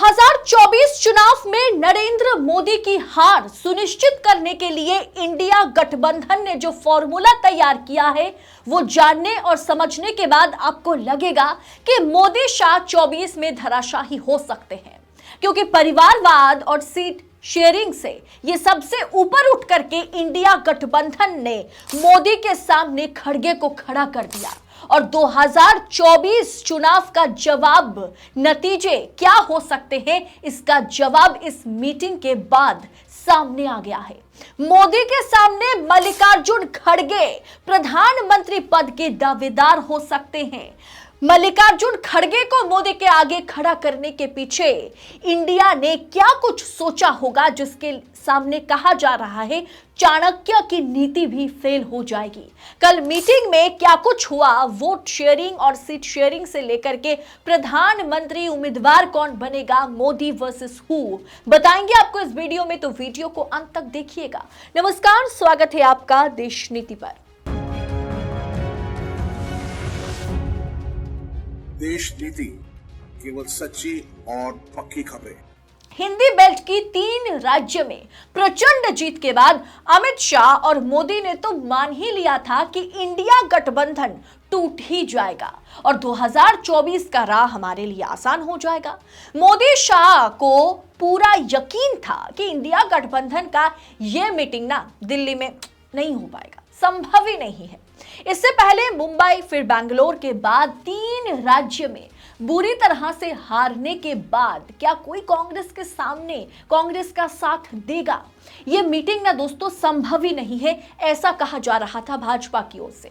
2024 चुनाव में नरेंद्र मोदी की हार सुनिश्चित करने के लिए इंडिया गठबंधन ने जो फॉर्मूला तैयार किया है, वो जानने और समझने के बाद आपको लगेगा कि मोदी शाह 24 में धराशायी हो सकते हैं, क्योंकि परिवारवाद और सीट शेयरिंग से ये सबसे ऊपर उठ करके इंडिया गठबंधन ने मोदी के सामने खड़गे को खड़ा कर दिया। और 2024 चुनाव का जवाब, नतीजे क्या हो सकते हैं, इसका जवाब इस मीटिंग के बाद सामने आ गया है। मोदी के सामने मल्लिकार्जुन खड़गे प्रधानमंत्री पद के दावेदार हो सकते हैं। मल्लिकार्जुन खड़गे को मोदी के आगे खड़ा करने के पीछे इंडिया ने क्या कुछ सोचा होगा, जिसके सामने कहा जा रहा है चाणक्य की नीति भी फेल हो जाएगी। कल मीटिंग में क्या कुछ हुआ, वोट शेयरिंग और सीट शेयरिंग से लेकर के प्रधानमंत्री उम्मीदवार कौन बनेगा, मोदी वर्सेस हु, बताएंगे आपको इस वीडियो में, तो वीडियो को अंत तक देखिएगा। नमस्कार, स्वागत है आपका देश नीति पर। देश नीति, केवल सच्ची और पक्की खबरें। हिंदी बेल्ट की 3 राज्य में प्रचंड जीत के बाद अमित शाह और मोदी ने तो मान ही लिया था कि इंडिया गठबंधन टूट ही जाएगा और 2024 का राह हमारे लिए आसान हो जाएगा। मोदी शाह को पूरा यकीन था कि इंडिया गठबंधन का यह मीटिंग ना दिल्ली में नहीं हो पाएगा, संभव ही नहीं है। इससे पहले मुंबई फिर बैंगलोर के बाद 3 राज्य में बुरी तरह से हारने के बाद क्या कोई कांग्रेस के सामने कांग्रेस का साथ देगा? यह मीटिंग ना दोस्तों संभव ही नहीं है, ऐसा कहा जा रहा था भाजपा की ओर से।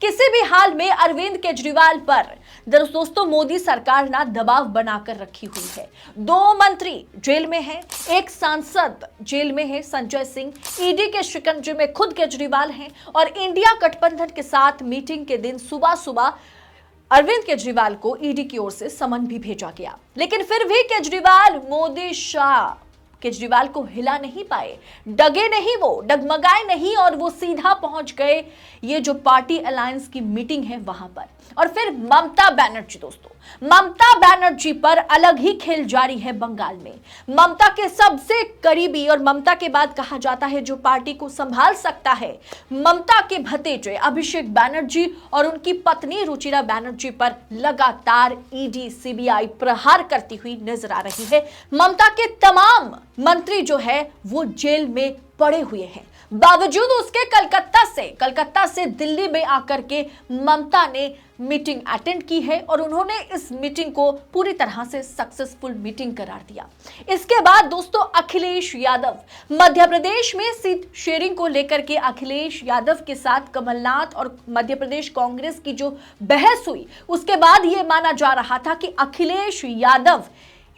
किसी भी हाल में अरविंद केजरीवाल पर दोस्तों मोदी सरकार ना दबाव बनाकर रखी हुई है। 2 मंत्री जेल में हैं, 1 सांसद जेल में है संजय सिंह, ईडी के शिकंजे में खुद केजरीवाल हैं और इंडिया गठबंधन के साथ मीटिंग के दिन सुबह सुबह अरविंद केजरीवाल को ईडी की ओर से समन भी भेजा गया। लेकिन फिर भी केजरीवाल, मोदी शाह केजरीवाल को हिला नहीं पाए, डगे नहीं, वो डगमगाए नहीं और वो सीधा पहुंच गए ये जो पार्टी अलायंस की मीटिंग है वहां पर। और फिर ममता बनर्जी, दोस्तों ममता बनर्जी पर अलग ही खेल जारी है बंगाल में। ममता के सबसे करीबी और ममता के बाद कहा जाता है जो पार्टी को संभाल सकता है, ममता के भतीजे अभिषेक बनर्जी और उनकी पत्नी रुचिरा बनर्जी पर लगातार ईडी सीबीआई प्रहार करती हुई नजर आ रही है। ममता के तमाम मंत्री जो है वो जेल में पड़े हुए हैं। बावजूद उसके कलकत्ता से दिल्ली में आकर के ममता ने मीटिंग अटेंड की है और उन्होंने इस मीटिंग को पूरी तरह से सक्सेसफुल मीटिंग करार दिया। इसके बाद दोस्तों अखिलेश यादव, मध्य प्रदेश में सीट शेयरिंग को लेकर के अखिलेश यादव के साथ कमलनाथ और मध्य प्रदेश कांग्रेस की जो बहस हुई, उसके बाद यह माना जा रहा था कि अखिलेश यादव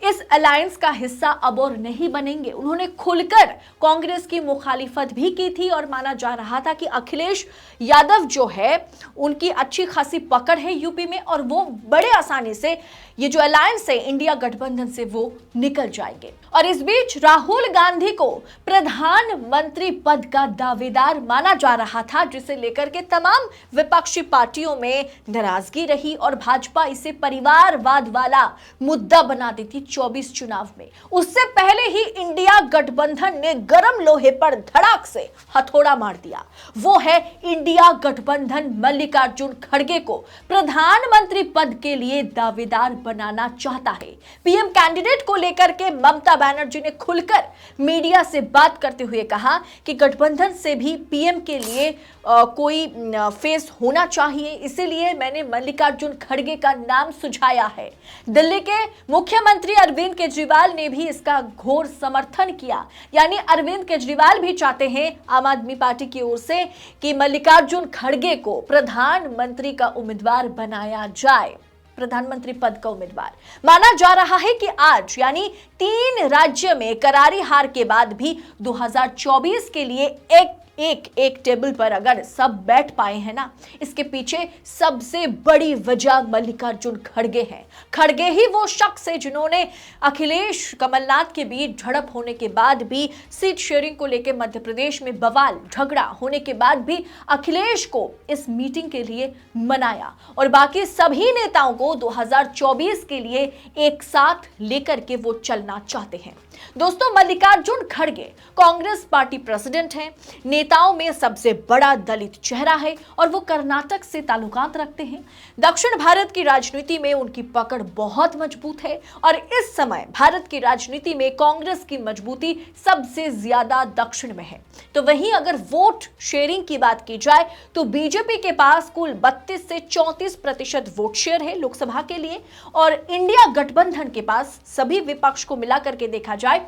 इस अलायंस का हिस्सा अब और नहीं बनेंगे। उन्होंने खुलकर कांग्रेस की मुखालिफत भी की थी और माना जा रहा था कि अखिलेश यादव जो है उनकी अच्छी खासी पकड़ है यूपी में और वो बड़े आसानी से ये जो अलायंस है इंडिया गठबंधन से वो निकल जाएंगे। और इस बीच राहुल गांधी को प्रधानमंत्री पद का दावेदार माना जा रहा था, जिसे लेकर के तमाम विपक्षी पार्टियों में नाराजगी रही और भाजपा इसे परिवारवाद वाला मुद्दा बना दी थी 24 चुनाव में। उससे पहले ही इंडिया गठबंधन ने गर्म लोहे पर धड़ाक से हथौड़ा मार दिया। वो है इंडिया गठबंधन मल्लिकार्जुन खड़गे को प्रधानमंत्री पद के लिए दावेदार बनाना चाहता है। पीएम कैंडिडेट को लेकर के ममता बनर्जी ने खुलकर मीडिया से बात करते हुए कहा कि गठबंधन से भी पीएम के लिए कोई फेस होना चाहिए, इसीलिए मैंने मल्लिकार्जुन खड़गे का नाम सुझाया है। दिल्ली के मुख्यमंत्री अरविंद केजरीवाल ने भी इसका घोर समर्थन किया। यानी अरविंद केजरीवाल भी चाहते हैं आम आदमी पार्टी की ओर से कि मल्लिकार्जुन खड़गे को प्रधानमंत्री का उम्मीदवार बनाया जाए, प्रधानमंत्री पद का उम्मीदवार। माना जा रहा है कि आज यानी 3 राज्य में करारी हार के बाद भी 2024 के लिए एक एक एक टेबल पर अगर सब बैठ पाए हैं ना, इसके पीछे सबसे बड़ी वजह मल्लिकार्जुन खड़गे हैं। खड़गे ही वो शख्स है जिन्होंने अखिलेश कमलनाथ के बीच झड़प होने के बाद भी, सीट शेयरिंग को लेकर मध्य प्रदेश में बवाल झगड़ा होने के बाद भी अखिलेश को इस मीटिंग के लिए मनाया और बाकी सभी नेताओं को 2024 के लिए एक साथ लेकर के वो चलना चाहते हैं। दोस्तों, मल्लिकार्जुन खड़गे कांग्रेस पार्टी प्रेसिडेंट हैं, नेताओं में सबसे बड़ा दलित चेहरा है और वो कर्नाटक से ताल्लुकात रखते हैं। दक्षिण भारत की राजनीति में उनकी पकड़ बहुत मजबूत है और इस समय भारत की राजनीति में कांग्रेस की मजबूती सबसे ज्यादा दक्षिण में है। तो वहीं अगर वोट शेयरिंग की बात की जाए तो बीजेपी के पास कुल 32 से 34% वोट शेयर है लोकसभा के लिए और इंडिया गठबंधन के पास सभी विपक्ष को मिलाकर के देखा जाए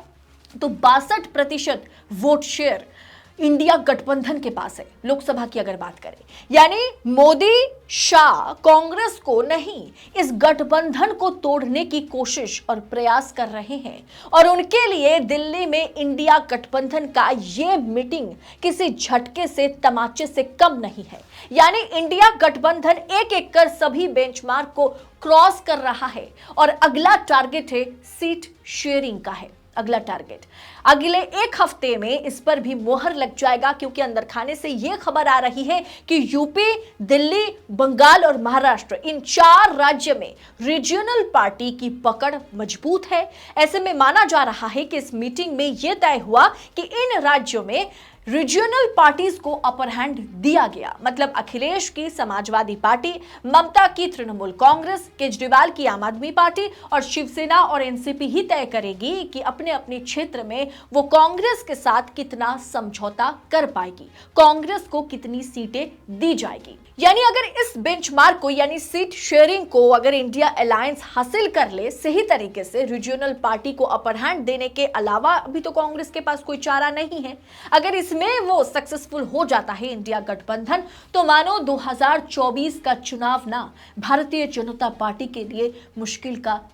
तो 62% वोट शेयर इंडिया गठबंधन के पास है लोकसभा की अगर बात करें। यानी मोदी शाह कांग्रेस को नहीं, इस गठबंधन को तोड़ने की कोशिश और प्रयास कर रहे हैं और उनके लिए दिल्ली में इंडिया गठबंधन का ये मीटिंग किसी झटके से, तमाचे से कम नहीं है। यानी इंडिया गठबंधन एक एक कर सभी बेंचमार्क को क्रॉस कर रहा है और अगला टारगेट है सीट शेयरिंग का है। अगला टारगेट अगले एक हफ्ते में इस पर भी मोहर लग जाएगा क्योंकि अंदर खाने से यह खबर आ रही है कि यूपी, दिल्ली, बंगाल और महाराष्ट्र, इन 4 राज्य में रीजनल पार्टी की पकड़ मजबूत है। ऐसे में माना जा रहा है कि इस मीटिंग में यह तय हुआ कि इन राज्यों में रीजनल पार्टीज को अपर हैंड दिया गया। मतलब अखिलेश की समाजवादी पार्टी, ममता की तृणमूल कांग्रेस, केजरीवाल की आम आदमी पार्टी और शिवसेना और एनसीपी ही तय करेगी कि अपने अपने क्षेत्र में वो कांग्रेस के साथ कितना समझौता कर पाएगी, कांग्रेस को कितनी सीटें दी जाएगी। यानी अगर इस बेंचमार्क को, यानी सीट शेयरिंग को अगर इंडिया अलायंस हासिल कर ले सही तरीके से, रीजनल पार्टी को अपर हैंड देने के अलावा अभी तो कांग्रेस के पास कोई चारा नहीं है। अगर इसमें वो सक्सेसफुल हो जाता है इंडिया गठबंधन, तो मानो 2024 का चुनाव ना भारतीय जनता पार्टी के लिए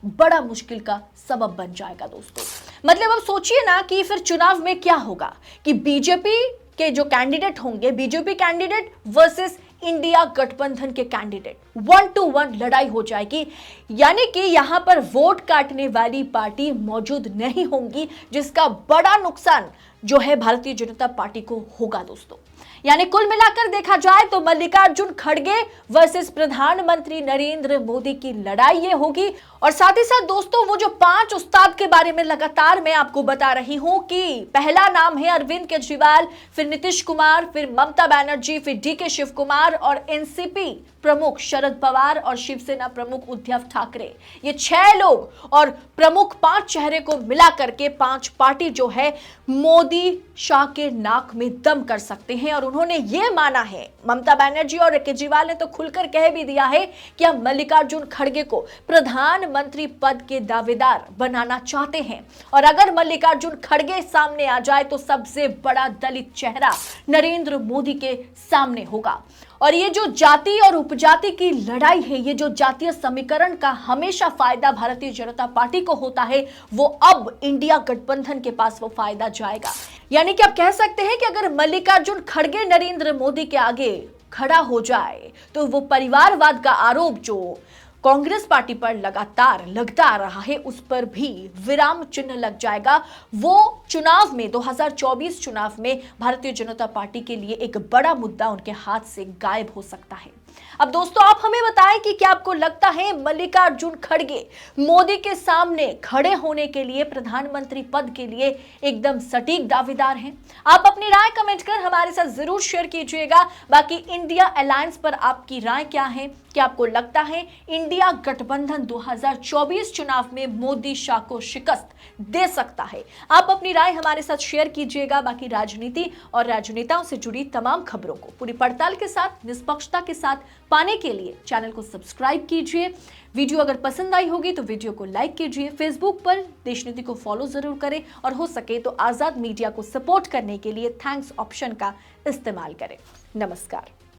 बड़ा मुश्किल का सबब बन जाएगा। दोस्तों, मतलब अब सोचिए ना कि फिर चुनाव में क्या होगा कि बीजेपी के जो कैंडिडेट होंगे, बीजेपी कैंडिडेट वर्सेस इंडिया गठबंधन के कैंडिडेट, 1 to 1 लड़ाई हो जाएगी। यानी कि यहां पर वोट काटने वाली पार्टी मौजूद नहीं होंगी, जिसका बड़ा नुकसान जो है भारतीय जनता पार्टी को होगा। दोस्तों, यानी कुल मिलाकर देखा जाए तो मल्लिकार्जुन खड़गे वर्सेस प्रधानमंत्री नरेंद्र मोदी की लड़ाई ये होगी। और साथ ही साथ दोस्तों, वो जो 5 उस्ताद के बारे में लगातार मैं आपको बता रही हूं कि पहला नाम है अरविंद केजरीवाल, फिर नीतीश कुमार, फिर ममता बनर्जी, फिर डीके शिव कुमार और एनसीपी प्रमुख शरद पवार और शिवसेना प्रमुख उद्धव ठाकरे। ये 6 लोग और प्रमुख 5 चेहरे को मिलाकर के 5 पार्टी जो है मोदी शाह के नाक में दम कर सकते हैं। और उन्होंने ये माना है, ममता बनर्जी और केजरीवाल ने तो खुलकर कह भी दिया है कि हम मल्लिकार्जुन खड़गे को प्रधानमंत्री पद के दावेदार बनाना चाहते हैं। और अगर मल्लिकार्जुन खड़गे सामने आ जाए तो सबसे बड़ा दलित चेहरा नरेंद्र मोदी के सामने होगा। और ये जो जाति और उपजाति की लड़ाई है, ये जो जातीय समीकरण का हमेशा फायदा भारतीय जनता पार्टी को होता है, वो अब इंडिया गठबंधन के पास वो फायदा जाएगा। यानी कि आप कह सकते हैं कि अगर मल्लिकार्जुन खड़गे नरेंद्र मोदी के आगे खड़ा हो जाए तो वो परिवारवाद का आरोप जो कांग्रेस पार्टी पर लगातार लगता आ रहा है, उस पर भी विराम चिन्ह लग जाएगा। वो चुनाव में 2024 चुनाव में भारतीय जनता पार्टी के लिए एक बड़ा मुद्दा उनके हाथ से गायब हो सकता है। अब दोस्तों, आप हमें बताएं कि क्या आपको लगता है मल्लिकार्जुन खड़गे मोदी के सामने खड़े होने के लिए, प्रधानमंत्री पद के लिए एकदम सटीक दावेदार हैं? आप अपनी राय कमेंट कर हमारे साथ जरूर शेयर कीजिएगा। बाकी इंडिया अलायंस पर आपकी राय क्या है? क्या आपको लगता है इंडिया गठबंधन 2024 चुनाव में मोदी शाह को शिकस्त दे सकता है? आप अपनी राय हमारे साथ शेयर कीजिएगा। बाकी राजनीति और राजनेताओं से जुड़ी तमाम खबरों को पूरी पड़ताल के साथ, निष्पक्षता के साथ पाने के लिए चैनल को सब्सक्राइब कीजिए। वीडियो अगर पसंद आई होगी तो वीडियो को लाइक कीजिए। फेसबुक पर देशनीति को फॉलो जरूर करें और हो सके तो आजाद मीडिया को सपोर्ट करने के लिए थैंक्स ऑप्शन का इस्तेमाल करें। नमस्कार।